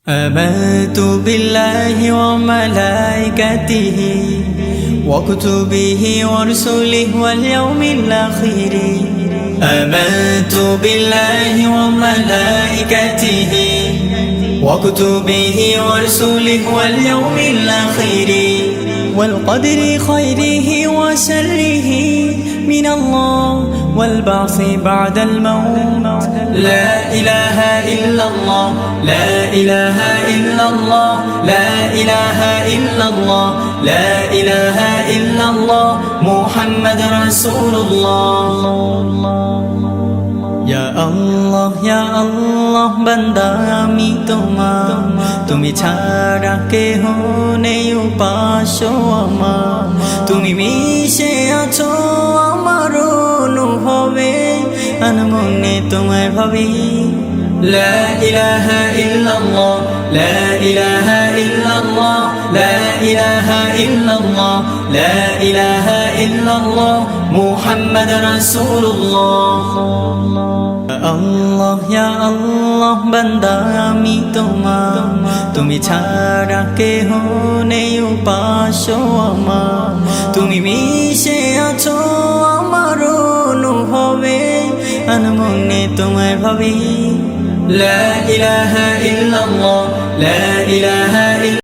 آمنت بالله وملائكته وكتبه ورسله واليوم الآخر. آمنت بالله وملائكته وكتبه ورسله واليوم الآخر والقدر خيره وشره من الله والبعث بعد الموت. لا إله إلا الله لا إله إلا الله لا إله إلا الله لا إله إلا الله محمد رسول الله. Ya Allah ya Allah বান্দা আমি তোমার, তুমি ছাড়া কেহ নেই উপাস্য আমার। তুমি মিশে আছো আমার অনুভবে, আনমনে তোমায় ভাবি। لا إله إلا الله لا إله إلا الله لا إله إلا الله لا إله إلا الله محمد رسول الله. আল্লাহ ইয়া আল্লাহ বান্দা আমি তোমার, তুমি ছাড়া কেহ নেই উপাস্য আমার। তুমি মিশে আছো আমার অনুভবে, আনমনে তোমায় ভাবি। لا إله إلا الله لا إله إلا